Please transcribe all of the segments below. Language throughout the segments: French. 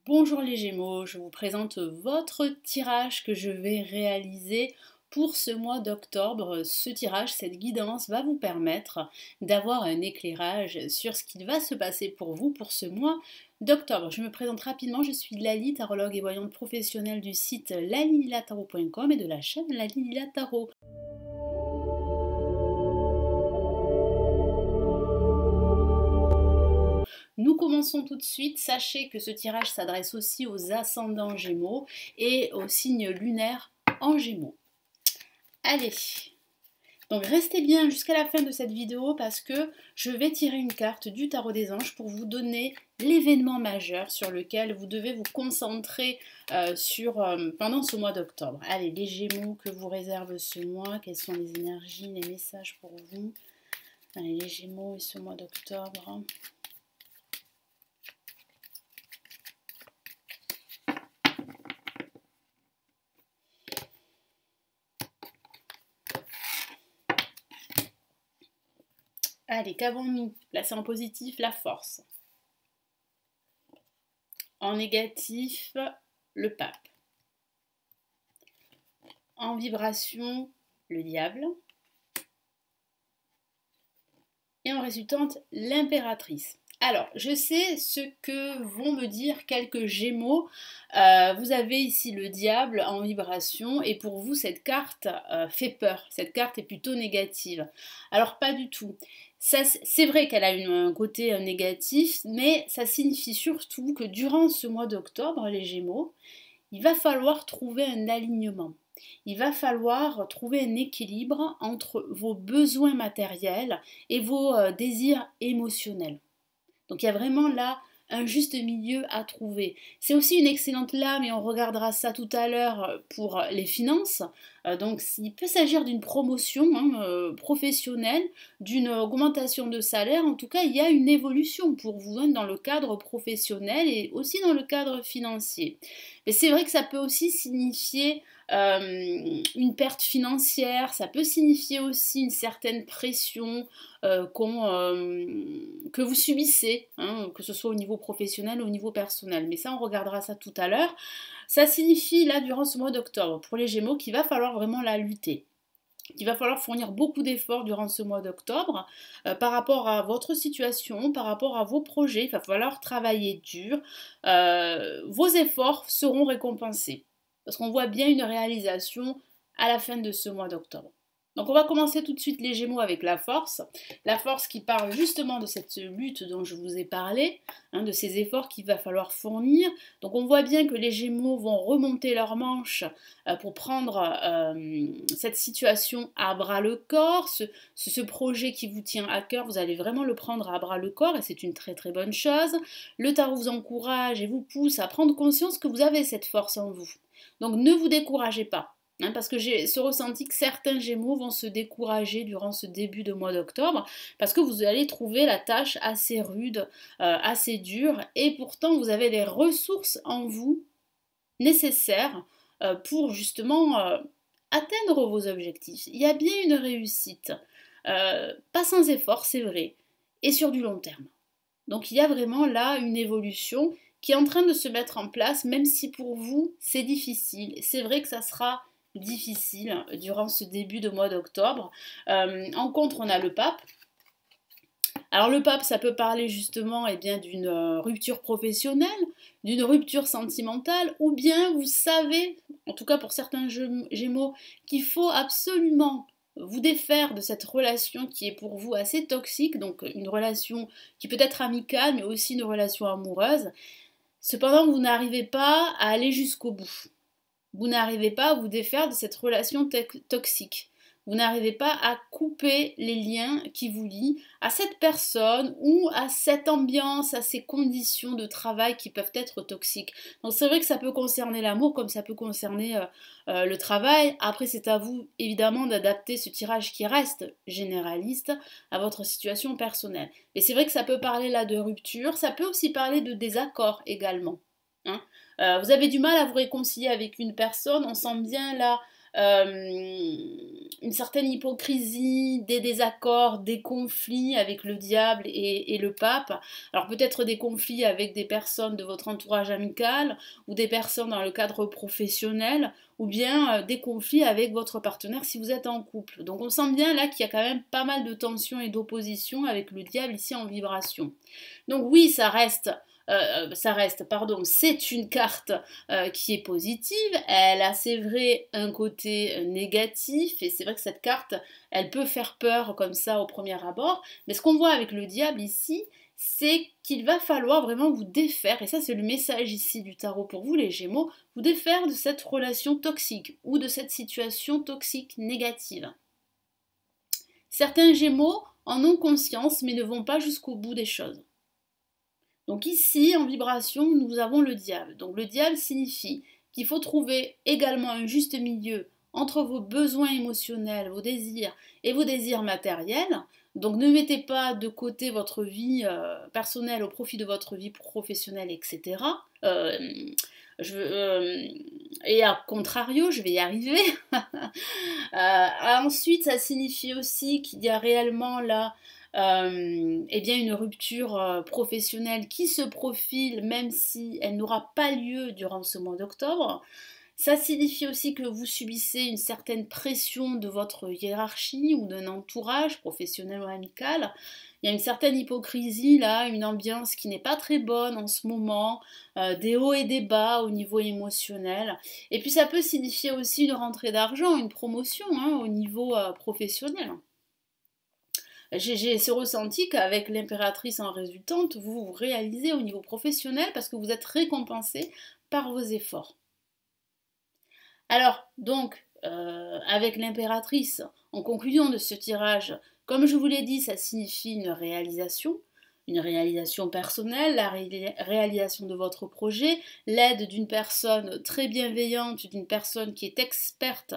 Bonjour les Gémeaux, je vous présente votre tirage que je vais réaliser pour ce mois d'octobre. Ce tirage, cette guidance va vous permettre d'avoir un éclairage sur ce qu'il va se passer pour vous pour ce mois d'octobre. Je me présente rapidement, je suis Lali, tarologue et voyante professionnelle du site lalililatarot.com et de la chaîne Lali Lila Tarot. Nous commençons tout de suite. Sachez que ce tirage s'adresse aussi aux ascendants Gémeaux et aux signes lunaires en Gémeaux. Allez, donc restez bien jusqu'à la fin de cette vidéo parce que je vais tirer une carte du tarot des anges pour vous donner l'événement majeur sur lequel vous devez vous concentrer pendant ce mois d'octobre. Allez, les Gémeaux, que vous réserve ce mois? Quelles sont les énergies, les messages pour vous? Allez, les Gémeaux et ce mois d'octobre. Allez, qu'avons-nous? Placé en positif, la force. En négatif, le pape. En vibration, le diable. Et en résultante, l'impératrice. Alors, je sais ce que vont me dire quelques Gémeaux. Vous avez ici le diable en vibration et pour vous, cette carte fait peur. Cette carte est plutôt négative. Alors, pas du tout. C'est vrai qu'elle a un côté négatif, mais ça signifie surtout que durant ce mois d'octobre, les Gémeaux, il va falloir trouver un alignement. Il va falloir trouver un équilibre entre vos besoins matériels et vos désirs émotionnels. Donc il y a vraiment là un juste milieu à trouver. C'est aussi une excellente lame et on regardera ça tout à l'heure pour les finances. Donc il peut s'agir d'une promotion professionnelle, d'une augmentation de salaire. En tout cas, il y a une évolution pour vous dans le cadre professionnel et aussi dans le cadre financier. Mais c'est vrai que ça peut aussi signifier une perte financière, ça peut signifier aussi une certaine pression que vous subissez, hein, que ce soit au niveau professionnel ou au niveau personnel. Mais ça, on regardera ça tout à l'heure. Ça signifie, là, durant ce mois d'octobre, pour les Gémeaux, qu'il va falloir vraiment la lutter. Il va falloir fournir beaucoup d'efforts durant ce mois d'octobre par rapport à votre situation, par rapport à vos projets. Il va falloir travailler dur. Vos efforts seront récompensés. Parce qu'on voit bien une réalisation à la fin de ce mois d'octobre. Donc on va commencer tout de suite les Gémeaux avec la force. La force qui parle justement de cette lutte dont je vous ai parlé, de ces efforts qu'il va falloir fournir. Donc on voit bien que les Gémeaux vont remonter leurs manches pour prendre cette situation à bras le corps. Ce projet qui vous tient à cœur, vous allez vraiment le prendre à bras le corps et c'est une très très bonne chose. Le tarot vous encourage et vous pousse à prendre conscience que vous avez cette force en vous. Donc ne vous découragez pas. Parce que j'ai ce ressenti que certains Gémeaux vont se décourager durant ce début de mois d'octobre, parce que vous allez trouver la tâche assez rude, assez dure, et pourtant vous avez les ressources en vous nécessaires pour justement atteindre vos objectifs. Il y a bien une réussite, pas sans effort, c'est vrai, et sur du long terme. Donc il y a vraiment là une évolution qui est en train de se mettre en place, même si pour vous c'est difficile. C'est vrai que ça sera difficile durant ce début de mois d'octobre. En contre, on a le pape. Alors le pape, ça peut parler justement d'une rupture professionnelle, d'une rupture sentimentale, ou bien vous savez, en tout cas pour certains Gémeaux, qu'il faut absolument vous défaire de cette relation qui est pour vous assez toxique, donc une relation qui peut être amicale, mais aussi une relation amoureuse. Cependant, vous n'arrivez pas à aller jusqu'au bout. Vous n'arrivez pas à vous défaire de cette relation toxique. Vous n'arrivez pas à couper les liens qui vous lient à cette personne ou à cette ambiance, à ces conditions de travail qui peuvent être toxiques. Donc c'est vrai que ça peut concerner l'amour comme ça peut concerner le travail. Après c'est à vous évidemment d'adapter ce tirage qui reste généraliste à votre situation personnelle. Et c'est vrai que ça peut parler là de rupture, ça peut aussi parler de désaccord également. Vous avez du mal à vous réconcilier avec une personne, on sent bien là une certaine hypocrisie, des désaccords, des conflits avec le diable et le pape. Alors peut-être des conflits avec des personnes de votre entourage amical ou des personnes dans le cadre professionnel ou bien des conflits avec votre partenaire si vous êtes en couple. Donc on sent bien là qu'il y a quand même pas mal de tensions et d'opposition avec le diable ici en vibration. Donc oui, c'est une carte qui est positive. Elle a, c'est vrai, un côté négatif, et c'est vrai que cette carte, elle peut faire peur comme ça au premier abord. Mais ce qu'on voit avec le diable ici, c'est qu'il va falloir vraiment vous défaire, et ça c'est le message ici du tarot pour vous les Gémeaux, vous défaire de cette relation toxique ou de cette situation toxique négative. Certains Gémeaux en ont conscience mais ne vont pas jusqu'au bout des choses. Donc ici, en vibration, nous avons le diable. Donc le diable signifie qu'il faut trouver également un juste milieu entre vos besoins émotionnels, vos désirs et vos désirs matériels. Donc ne mettez pas de côté votre vie personnelle au profit de votre vie professionnelle, etc. Et à contrario, je vais y arriver. Ensuite, ça signifie aussi qu'il y a réellement là eh bien une rupture professionnelle qui se profile même si elle n'aura pas lieu durant ce mois d'octobre. Ça signifie aussi que vous subissez une certaine pression de votre hiérarchie ou d'un entourage professionnel ou amical. Il y a une certaine hypocrisie là, une ambiance qui n'est pas très bonne en ce moment, des hauts et des bas au niveau émotionnel. Et puis ça peut signifier aussi une rentrée d'argent, une promotion au niveau professionnel. J'ai ce ressenti qu'avec l'impératrice en résultante, vous vous réalisez au niveau professionnel parce que vous êtes récompensé par vos efforts. Alors, donc, avec l'impératrice, en conclusion de ce tirage, comme je vous l'ai dit, ça signifie une réalisation personnelle, la réalisation de votre projet, l'aide d'une personne très bienveillante, d'une personne qui est experte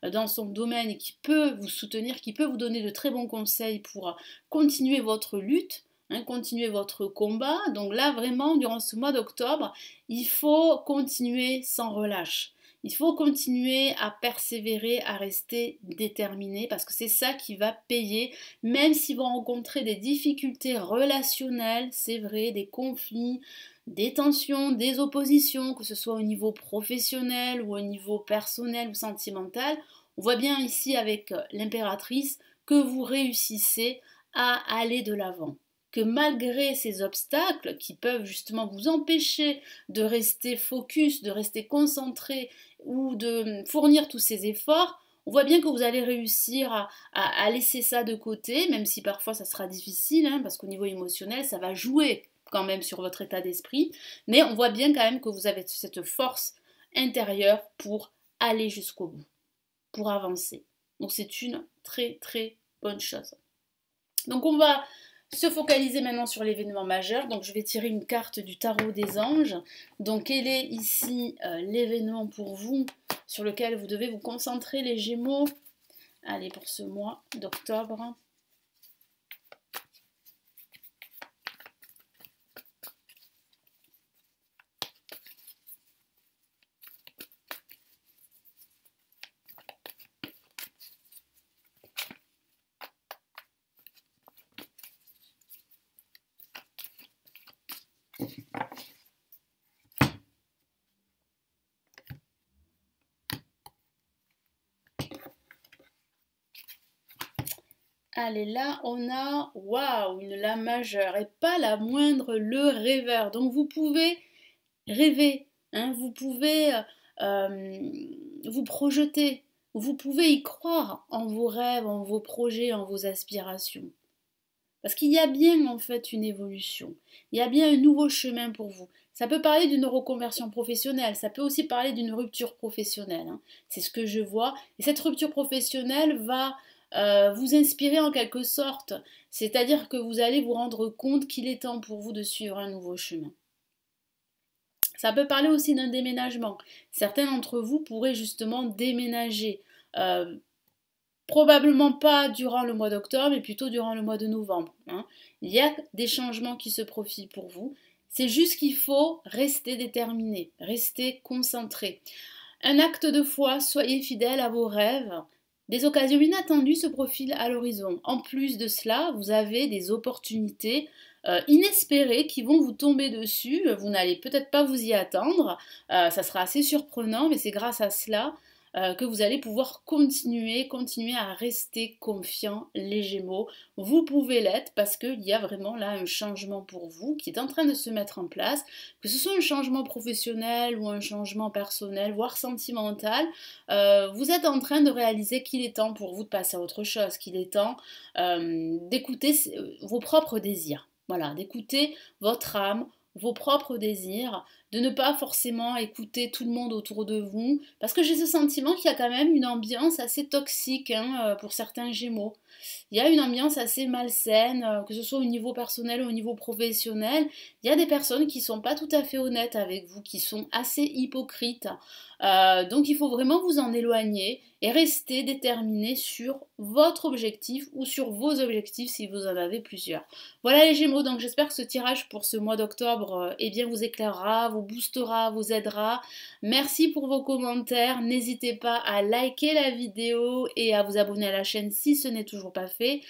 dans son domaine et qui peut vous soutenir, qui peut vous donner de très bons conseils pour continuer votre lutte, continuer votre combat. Donc là, vraiment, durant ce mois d'octobre, il faut continuer sans relâche. Il faut continuer à persévérer, à rester déterminé parce que c'est ça qui va payer, même si vous rencontrez des difficultés relationnelles, c'est vrai, des conflits, des tensions, des oppositions, que ce soit au niveau professionnel ou au niveau personnel ou sentimental. On voit bien ici avec l'impératrice que vous réussissez à aller de l'avant. Que malgré ces obstacles qui peuvent justement vous empêcher de rester focus, de rester concentré ou de fournir tous ces efforts, on voit bien que vous allez réussir à laisser ça de côté, même si parfois ça sera difficile, parce qu'au niveau émotionnel, ça va jouer quand même sur votre état d'esprit, mais on voit bien quand même que vous avez cette force intérieure pour aller jusqu'au bout, pour avancer. Donc c'est une très très bonne chose. Donc on va se focaliser maintenant sur l'événement majeur. Donc je vais tirer une carte du tarot des anges. Donc quel est ici l'événement pour vous sur lequel vous devez vous concentrer les Gémeaux? Allez, pour ce mois d'octobre. Allez, là, on a, waouh, une lame majeure, et pas la moindre, le rêveur. Donc, vous pouvez rêver, vous pouvez vous projeter, vous pouvez y croire en vos rêves, en vos projets, en vos aspirations. Parce qu'il y a bien, en fait, une évolution. Il y a bien un nouveau chemin pour vous. Ça peut parler d'une reconversion professionnelle, ça peut aussi parler d'une rupture professionnelle. C'est ce que je vois. Et cette rupture professionnelle va vous inspirer en quelque sorte. C'est-à-dire que vous allez vous rendre compte qu'il est temps pour vous de suivre un nouveau chemin. Ça peut parler aussi d'un déménagement. Certains d'entre vous pourraient justement déménager. Probablement pas durant le mois d'octobre, mais plutôt durant le mois de novembre. Il y a des changements qui se profilent pour vous. C'est juste qu'il faut rester déterminé, rester concentré. Un acte de foi, soyez fidèles à vos rêves. Des occasions inattendues se profilent à l'horizon. En plus de cela, vous avez des opportunités inespérées qui vont vous tomber dessus. Vous n'allez peut-être pas vous y attendre. Ça sera assez surprenant, mais c'est grâce à cela que vous allez pouvoir continuer à rester confiant, les Gémeaux. Vous pouvez l'être parce qu'il y a vraiment là un changement pour vous qui est en train de se mettre en place, que ce soit un changement professionnel ou un changement personnel, voire sentimental. Vous êtes en train de réaliser qu'il est temps pour vous de passer à autre chose, qu'il est temps d'écouter vos propres désirs. Voilà, d'écouter votre âme, vos propres désirs, de ne pas forcément écouter tout le monde autour de vous, parce que j'ai ce sentiment qu'il y a quand même une ambiance assez toxique pour certains Gémeaux. Il y a une ambiance assez malsaine, que ce soit au niveau personnel ou au niveau professionnel. Il y a des personnes qui ne sont pas tout à fait honnêtes avec vous, qui sont assez hypocrites. Donc il faut vraiment vous en éloigner et rester déterminé sur votre objectif ou sur vos objectifs si vous en avez plusieurs. Voilà les Gémeaux, donc j'espère que ce tirage pour ce mois d'octobre eh bien, vous éclairera, vous boostera, vous aidera. Merci pour vos commentaires, n'hésitez pas à liker la vidéo et à vous abonner à la chaîne si ce n'est toujours pas fait.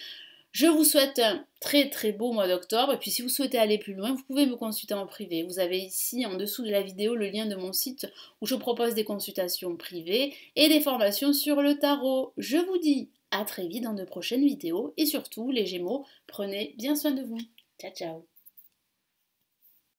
Je vous souhaite un très très beau mois d'octobre et puis si vous souhaitez aller plus loin, vous pouvez me consulter en privé. Vous avez ici en dessous de la vidéo le lien de mon site où je propose des consultations privées et des formations sur le tarot. Je vous dis à très vite dans de prochaines vidéos et surtout les Gémeaux, prenez bien soin de vous. Ciao ciao.